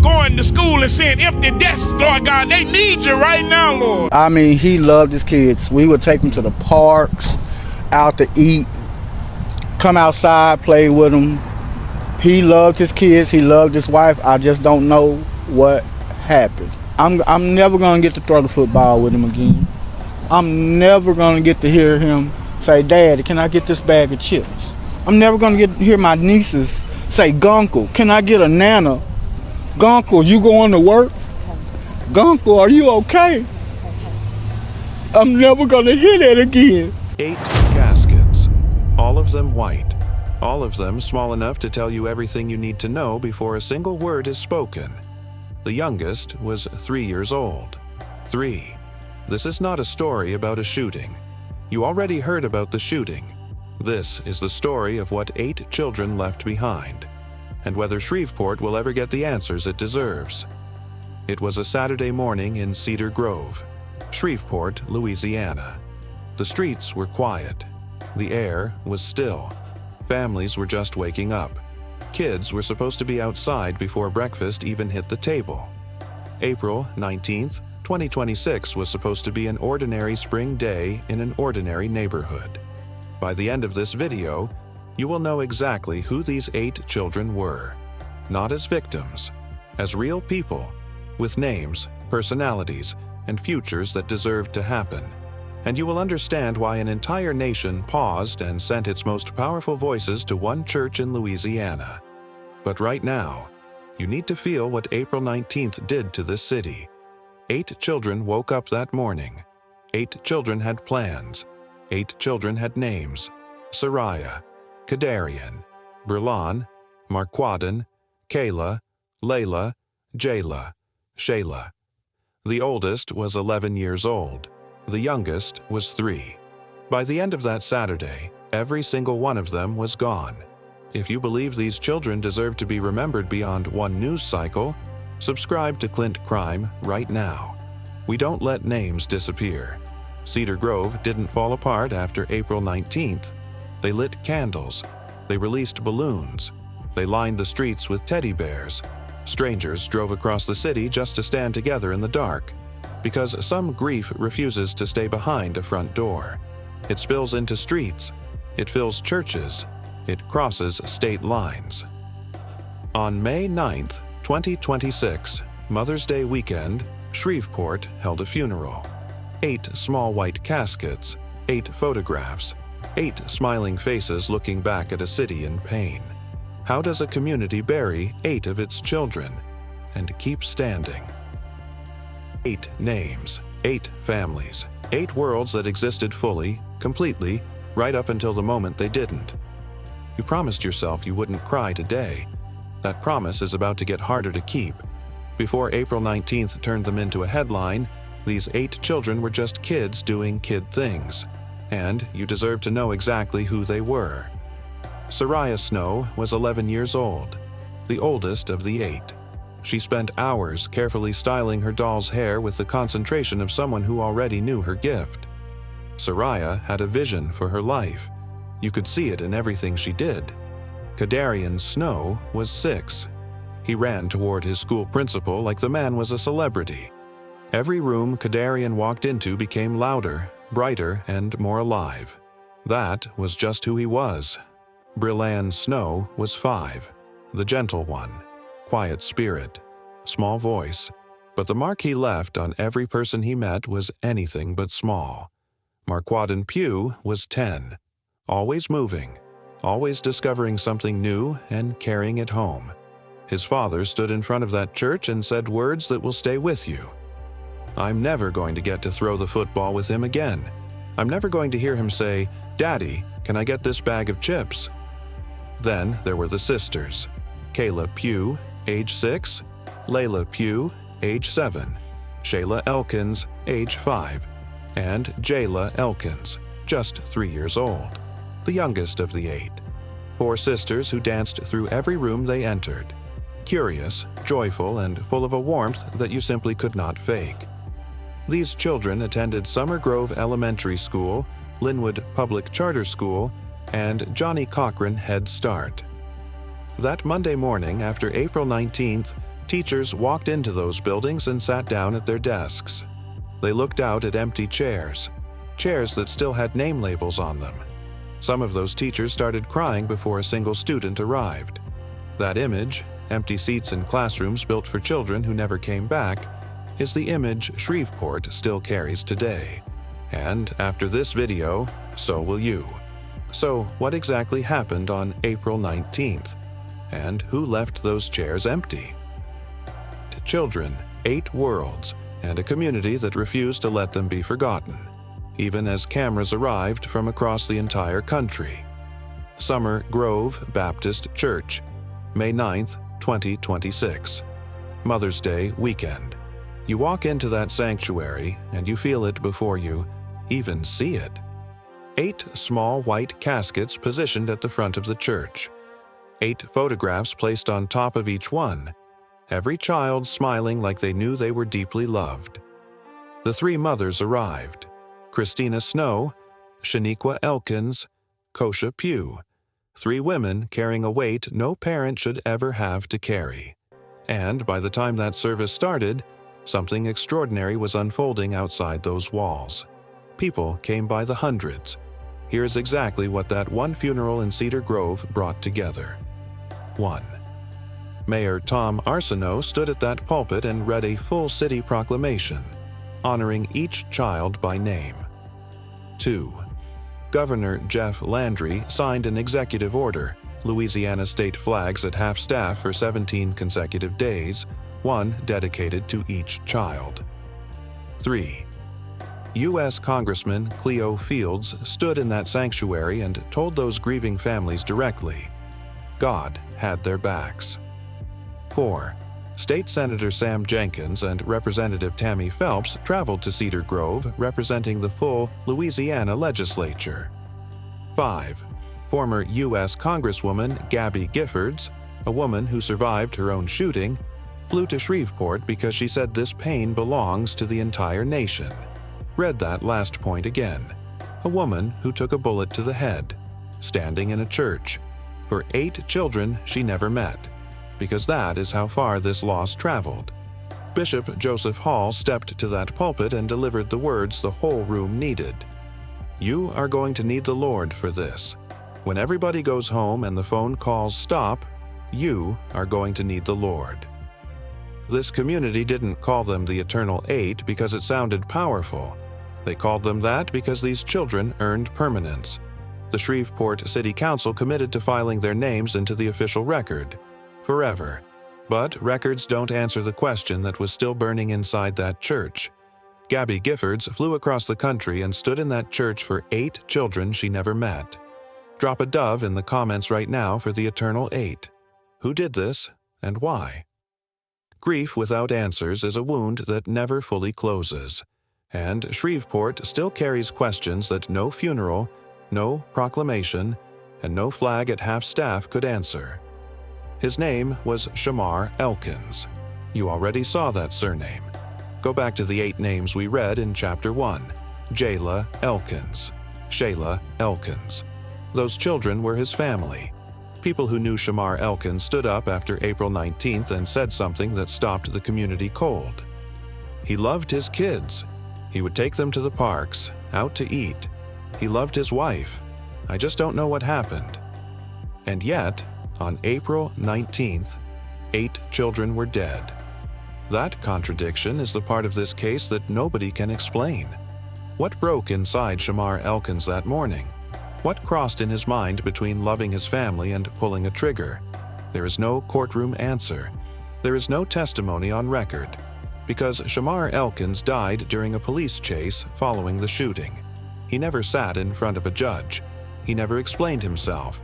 going to school and seeing empty desks, Lord God. They need you right now, Lord. I mean, he loved his kids. We would take them to the parks, out to eat, come outside, play with them. He loved his kids. He loved his wife. I just don't know what happened. I'm never going to get to throw the football with him again. I'm never going to get to hear him say, Daddy, can I get this bag of chips? I'm never going to hear my nieces say, Gunkle, can I get a Nana? Gunkle, you going to work? Gunkle, are you okay? I'm never going to hear that again. 8 caskets, all of them white, all of them small enough to tell you everything you need to know before a single word is spoken. The youngest was 3 years old. 3. This is not a story about a shooting. You already heard about the shooting. This is the story of what 8 children left behind, and whether Shreveport will ever get the answers it deserves. It was a Saturday morning in Cedar Grove, Shreveport, Louisiana. The streets were quiet. The air was still. Families were just waking up. Kids were supposed to be outside before breakfast even hit the table. April 19th, 2026 was supposed to be an ordinary spring day in an ordinary neighborhood. By the end of this video, you will know exactly who these 8 children were. Not as victims, as real people, with names, personalities, and futures that deserved to happen. And you will understand why an entire nation paused and sent its most powerful voices to one church in Louisiana. But right now, you need to feel what April 19th did to this city. 8 children woke up that morning. 8 children had plans. 8 children had names: Sariah, Kadarian, Berlon, Marquadan, Kayla, Layla, Jayla, Shayla. The oldest was 11 years old. The youngest was 3. By the end of that Saturday, every single one of them was gone. If you believe these children deserve to be remembered beyond one news cycle, subscribe to Clint Crime right now. We don't let names disappear. Cedar Grove didn't fall apart after April 19th. They lit candles. They released balloons. They lined the streets with teddy bears. Strangers drove across the city just to stand together in the dark, because some grief refuses to stay behind a front door. It spills into streets. It fills churches. It crosses state lines. On May 9th, 2026, Mother's Day weekend, Shreveport held a funeral. 8 small white caskets, 8 photographs, 8 smiling faces looking back at a city in pain. How does a community bury 8 of its children and keep standing? 8 names, 8 families, 8 worlds that existed fully, completely, right up until the moment they didn't. You promised yourself you wouldn't cry today. That promise is about to get harder to keep. Before April 19th turned them into a headline, these 8 children were just kids doing kid things, and you deserve to know exactly who they were. Sariah Snow was 11 years old, the oldest of the 8. She spent hours carefully styling her doll's hair with the concentration of someone who already knew her gift. Sariah had a vision for her life. You could see it in everything she did. Kadarian Snow was 6. He ran toward his school principal like the man was a celebrity. Every room Kadarian walked into became louder, brighter, and more alive. That was just who he was. Brillan Snow was 5, the gentle one, quiet spirit, small voice, but the mark he left on every person he met was anything but small. Marquadan Pugh was 10, always moving, always discovering something new and carrying it home. His father stood in front of that church and said words that will stay with you. I'm never going to get to throw the football with him again. I'm never going to hear him say, Daddy, can I get this bag of chips? Then there were the sisters. Kayla Pugh, age 6, Layla Pugh, age 7, Shayla Elkins, age 5, and Jayla Elkins, just 3 years old, the youngest of the 8. 4 sisters who danced through every room they entered, curious, joyful, and full of a warmth that you simply could not fake. These children attended Summer Grove Elementary School, Linwood Public Charter School, and Johnny Cochran Head Start. That Monday morning after April 19th, Teachers walked into those buildings and sat down at their desks. They looked out at empty chairs that still had name labels on them. Some of those teachers started crying before a single student arrived. That image, empty seats in classrooms built for children who never came back, is the image Shreveport still carries today. And after this video, so will you. So what exactly happened on April 19th? And who left those chairs empty? Children, 8 worlds, and a community that refused to let them be forgotten, even as cameras arrived from across the entire country. Summer Grove Baptist Church, May 9th, 2026. Mother's Day weekend. You walk into that sanctuary and you feel it before you even see it. 8 small white caskets positioned at the front of the church. 8 photographs placed on top of each one, every child smiling like they knew they were deeply loved. The 3 mothers arrived: Christina Snow, Shaniqua Elkins, Kosha Pugh. 3 women carrying a weight no parent should ever have to carry. And by the time that service started, something extraordinary was unfolding outside those walls. People came by the hundreds. Here's exactly what that one funeral in Cedar Grove brought together. 1. Mayor Tom Arsenault stood at that pulpit and read a full city proclamation, honoring each child by name. 2. Governor Jeff Landry signed an executive order, Louisiana state flags at half-staff for 17 consecutive days, one dedicated to each child. 3. U.S. Congressman Cleo Fields stood in that sanctuary and told those grieving families directly, God had their backs. 4. State Senator Sam Jenkins and Representative Tammy Phelps traveled to Cedar Grove representing the full Louisiana legislature. 5. Former U.S. Congresswoman Gabby Giffords, a woman who survived her own shooting, flew to Shreveport because she said this pain belongs to the entire nation. Read that last point again. A woman who took a bullet to the head, standing in a church, for 8 children she never met, because that is how far this loss traveled. Bishop Joseph Hall stepped to that pulpit and delivered the words the whole room needed. You are going to need the Lord for this. When everybody goes home and the phone calls stop, you are going to need the Lord. This community didn't call them the Eternal 8 because it sounded powerful. They called them that because these children earned permanence. The Shreveport City Council committed to filing their names into the official record, forever. But records don't answer the question that was still burning inside that church. Gabby Giffords flew across the country and stood in that church for 8 children she never met. Drop a dove in the comments right now for the Eternal 8. Who did this and why? Grief without answers is a wound that never fully closes. And Shreveport still carries questions that no funeral, no proclamation, and no flag at half-staff could answer. His name was Shamar Elkins. You already saw that surname. Go back to the 8 names we read in Chapter 1. Jayla Elkins, Shayla Elkins. Those children were his family. People who knew Shamar Elkins stood up after April 19th and said something that stopped the community cold. He loved his kids. He would take them to the parks, out to eat. He loved his wife. I just don't know what happened. And yet, on April 19th, 8 children were dead. That contradiction is the part of this case that nobody can explain. What broke inside Shamar Elkins that morning? What crossed in his mind between loving his family and pulling a trigger? There is no courtroom answer. There is no testimony on record, because Shamar Elkins died during a police chase following the shooting. He never sat in front of a judge. He never explained himself.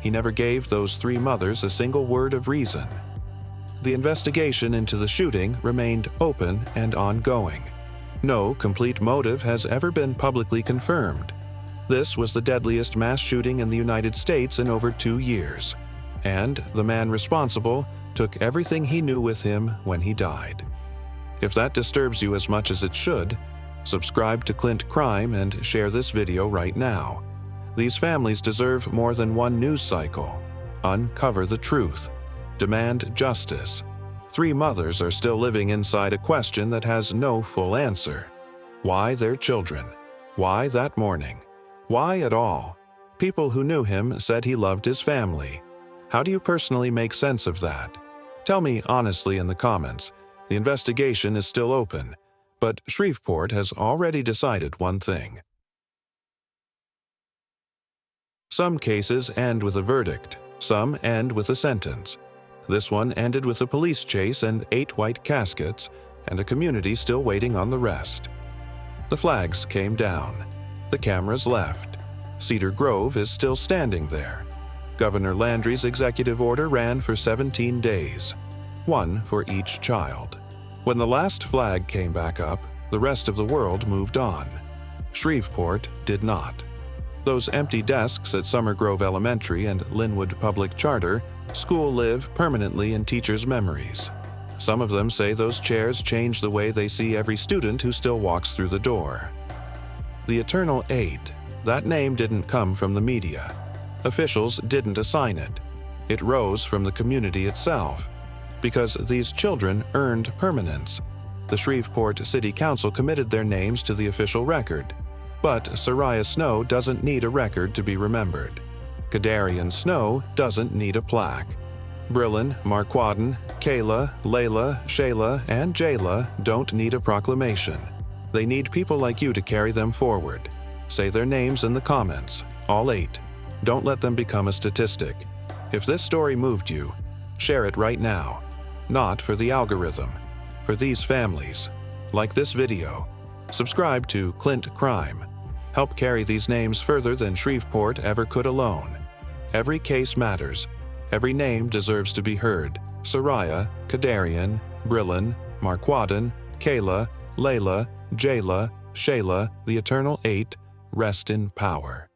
He never gave those 3 mothers a single word of reason. The investigation into the shooting remained open and ongoing. No complete motive has ever been publicly confirmed. This was the deadliest mass shooting in the United States in over 2 years, and the man responsible took everything he knew with him when he died. If that disturbs you as much as it should, subscribe to Clint Crime and share this video right now. These families deserve more than one news cycle. Uncover the truth. Demand justice. 3 mothers are still living inside a question that has no full answer. Why their children? Why that morning? Why at all? People who knew him said he loved his family. How do you personally make sense of that? Tell me honestly in the comments. The investigation is still open, but Shreveport has already decided one thing. Some cases end with a verdict, some end with a sentence. This one ended with a police chase and 8 white caskets, and a community still waiting on the rest. The flags came down. The cameras left. Cedar Grove is still standing there. Governor Landry's executive order ran for 17 days, 1 for each child. When the last flag came back up, the rest of the world moved on. Shreveport did not. Those empty desks at Summer Grove Elementary and Linwood Public Charter School live permanently in teachers' memories. Some of them say those chairs change the way they see every student who still walks through the door. The Eternal 8, that name didn't come from the media. Officials didn't assign it. It rose from the community itself. Because these children earned permanence. The Shreveport City Council committed their names to the official record. But Soraya Snow doesn't need a record to be remembered. Kadarian Snow doesn't need a plaque. Brillin, Marquaden, Kayla, Layla, Shayla, and Jayla don't need a proclamation. They need people like you to carry them forward. Say their names in the comments, all 8. Don't let them become a statistic. If this story moved you, share it right now. Not for the algorithm, for these families. Like this video. Subscribe to Clint Crime. Help carry these names further than Shreveport ever could alone. Every case matters. Every name deserves to be heard. Soraya, Kadarian, Brillin, Marquaden, Kayla, Layla, Jayla, Shayla, the Eternal 8, rest in power.